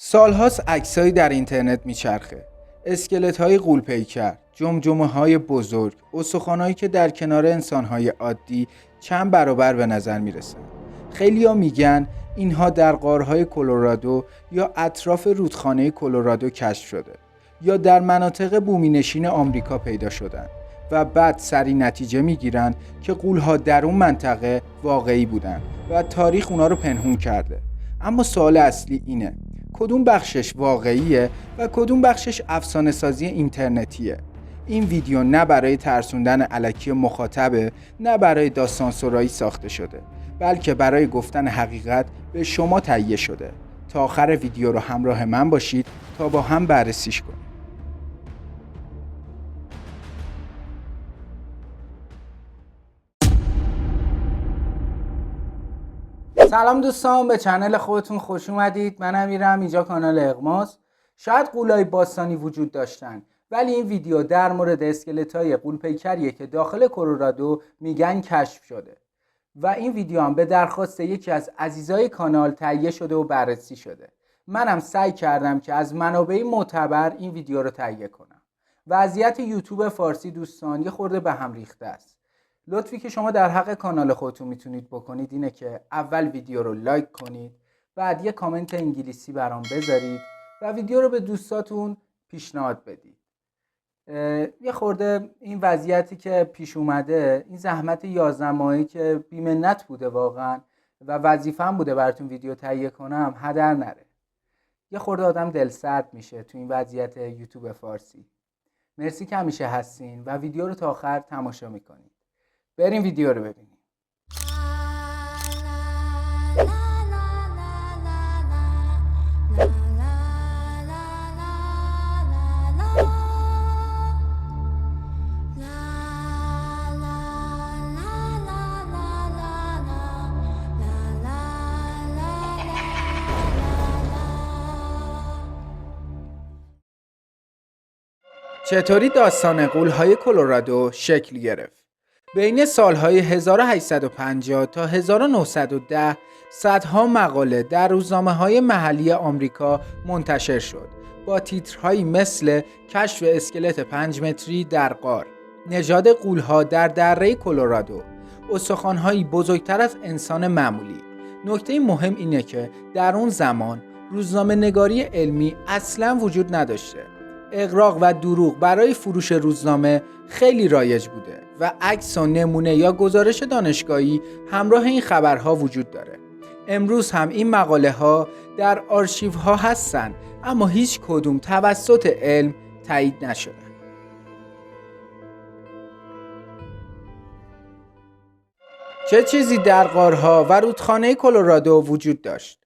سالهاست عکسایی در اینترنت میچرخه. اسکلت‌های غول‌پیکر، جمجمه‌های بزرگ، استخوان‌هایی که در کنار انسان‌های عادی چند برابر به نظر میرسن. خیلی‌ها میگن اینها در غارهای کلرادو یا اطراف رودخانه کلرادو کشف شده یا در مناطق بومینشین آمریکا پیدا شدن و بعد سریع نتیجه میگیرن که غول‌ها در اون منطقه واقعی بودن و تاریخ اونا رو پنهون کرده. اما سوال اصلی اینه: کدوم بخشش واقعیه و کدوم بخشش افسانه سازی اینترنتیه؟ این ویدیو نه برای ترسوندن الکی مخاطبه، نه برای داستان سرایی ساخته شده، بلکه برای گفتن حقیقت به شما تهیه شده. تا آخر ویدیو رو همراه من باشید تا با هم بررسیش کنیم. سلام دوستان، به چنل خودتون خوش اومدید. من امیرم، اینجا کانال اقماس. شاید غولای باستانی وجود داشتن، ولی این ویدیو در مورد اسکلت‌های غول‌پیکریه که داخل کلرادو میگن کشف شده و این ویدیو هم به درخواست یکی از عزیزای کانال تهیه شده و بررسی شده. منم سعی کردم که از منابع معتبر این ویدیو رو تهیه کنم. وضعیت یوتیوب فارسی دوستان یه خورده به هم ریخته است. لطفی که شما در حق کانال خودتون میتونید بکنید اینه که اول ویدیو رو لایک کنید، بعد یه کامنت انگلیسی برام بذارید و ویدیو رو به دوستاتون پیشنهاد بدید. یه خورده این وضعیتی که پیش اومده، این زحمت 11 ماهی که بی‌منت بوده واقعا و وظیفه‌ام بوده براتون ویدیو تهیه کنم، هدر نره. یه خورده آدم دل سرد میشه تو این وضعیت یوتیوب فارسی. مرسی که همیشه هستین و ویدیو رو تا آخر تماشا میکنید. بریم ویدیو رو ببینیم. چطوری داستان غول‌های کلرادو شکل گرفت؟ بین سالهای 1850 تا 1910 صدها مقاله در روزنامه‌های محلی آمریکا منتشر شد با تیترهایی مثل کشف اسکلت 5 متری در غار، نژاد غول‌ها در دره کلرادو، استخوان‌هایی بزرگتر از انسان معمولی. نکته مهم اینه که در اون زمان روزنامه‌نگاری علمی اصلاً وجود نداشته. اغراق و دروغ برای فروش روزنامه خیلی رایج بوده و عکس و نمونه یا گزارش دانشگاهی همراه این خبرها وجود داره. امروز هم این مقاله ها در آرشیو ها هستن، اما هیچ کدوم توسط علم تایید نشدن. چه چیزی در غارها و رودخانه کلرادو وجود داشت؟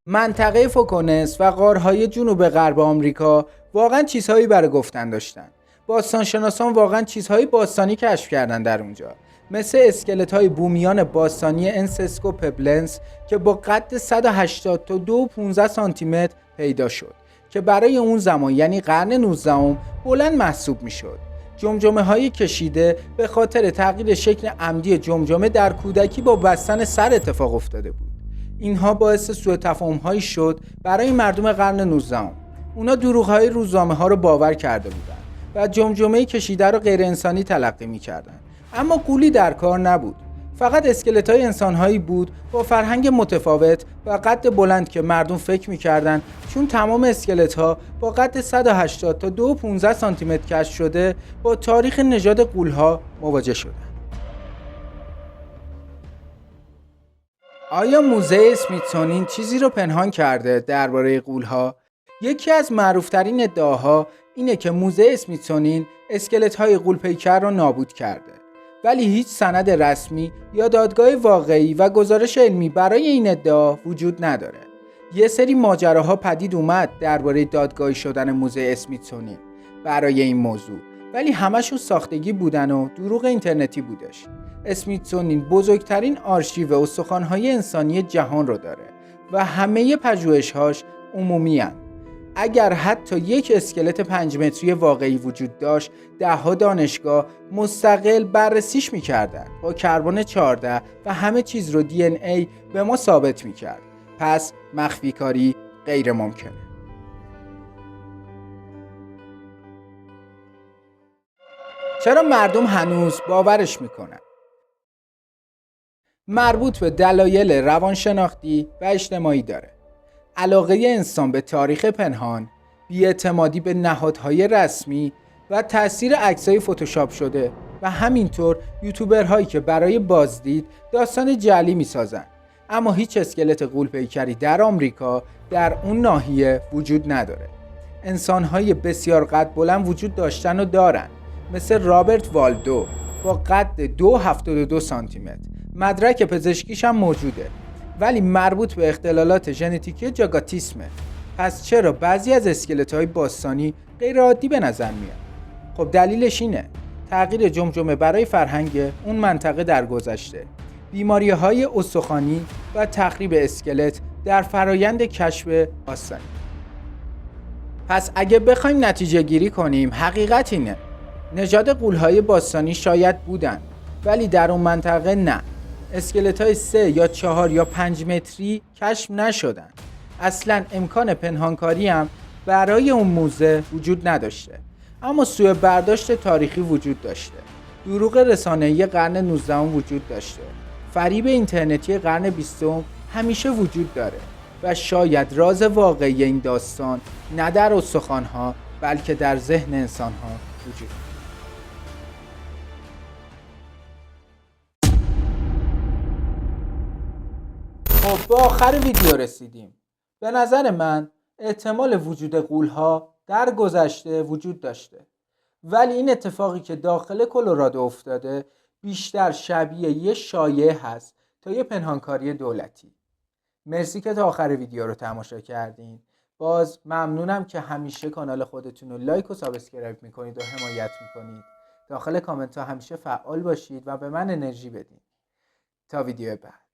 منطقه فوکونس و غارهای جنوب غرب آمریکا واقعا چیزهایی برای گفتن داشتن. باستانشناسان واقعا چیزهای باستانی کشف کردن در اونجا، مثل اسکلت‌های بومیان باستانی انسسکو پبلنس که با قد 180 تا 2.15 سانتی متر پیدا شد که برای اون زمان یعنی قرن 19 بلند محسوب میشد. جمجمه‌های کشیده به خاطر تغییر شکل عمدی جمجمه در کودکی با بستن سر اتفاق افتاده بود. اینها باعث سوء تفاهم‌هایی شد برای مردم قرن 19. اونا دروغ‌های روزنامه‌ها رو باور کرده بودن و جمجمه کشیده رو غیر انسانی تلقی می‌کردن. اما غولی در کار نبود. فقط اسکلت‌های انسان‌هایی بود با فرهنگ متفاوت و قد بلند که مردم فکر می‌کردن چون تمام اسکلت‌ها با قد 180 تا 2.15 سانتی متر کشف شده با تاریخ نژاد غول‌ها مواجه شدن. آیا موزه اسمیتسونین چیزی رو پنهان کرده درباره غول‌ها؟ یکی از معروف‌ترین ادعاها اینه که موزه اسمیتسونین اسکلت‌های غول‌پیکر رو نابود کرده، ولی هیچ سند رسمی یا دادگاه واقعی و گزارش علمی برای این ادعا وجود نداره. یه سری ماجراها پدید اومد درباره دادگاهی شدن موزه اسمیتسونین برای این موضوع، ولی همشون ساختگی بودن و دروغ اینترنتی بودش. اسمیتسونین بزرگترین آرشیو استخوان‌های انسانی جهان رو داره و همه پژوهش‌هاش عمومی هستند. اگر حتی یک اسکلت 5 متری واقعی وجود داشت، ده‌ها دانشگاه مستقل بررسیش می‌کردن با کربن 14 و همه چیز رو DNA به ما ثابت می‌کرد. پس مخفی کاری غیر ممکنه. چرا مردم هنوز باورش میکنن؟ مربوط به دلایل روانشناختی و اجتماعی داره. علاقه انسان به تاریخ پنهان، بی‌اعتمادی به نهادهای رسمی و تأثیر عکسای فتوشاپ شده و همینطور یوتیوبرهایی که برای بازدید داستان جعلی میسازن. اما هیچ اسکلت غول‌پیکری در آمریکا در اون ناحیه وجود نداره. انسانهای بسیار قد بلند وجود داشتن و دارن، مثل رابرت والدو با قد 2.72 سانتی متر. مدرک پزشکیش هم موجوده، ولی مربوط به اختلالات ژنتیکی جاگاتیسمه. پس چرا بعضی از اسکلت‌های باستانی غیر عادی به نظر میاد؟ خب دلیلش اینه: تغییر جمجمه برای فرهنگ اون منطقه در گذشته، بیماری‌های استخوانی و تخریب اسکلت در فرایند کشف باستانی. پس اگه بخوایم نتیجه گیری کنیم، حقیقت اینه: نژاد غول‌های باستانی شاید بودن، ولی در اون منطقه نه. اسکلت‌های 3 یا 4 یا 5 متری کشف نشدن. اصلاً امکان پنهانکاری هم برای اون موزه وجود نداشته. اما سوء برداشت تاریخی وجود داشته. دروغ رسانه‌ای قرن 19 وجود داشته. فریب اینترنتی قرن 20 همیشه وجود داره و شاید راز واقعی این داستان نه در استخوان‌ها بلکه در ذهن انسان‌ها وجود داره. خب به آخر ویدیو رسیدیم. به نظر من احتمال وجود غول‌ها در گذشته وجود داشته، ولی این اتفاقی که داخل کلرادو افتاده بیشتر شبیه یه شایعه هست تا یه پنهانکاری دولتی. مرسی که تا آخر ویدیو رو تماشا کردین. باز ممنونم که همیشه کانال خودتون رو لایک و سابسکرایب میکنید و حمایت میکنید. داخل کامنت ها همیشه فعال باشید و به من انرژی بدین. تا ویدیو بعد.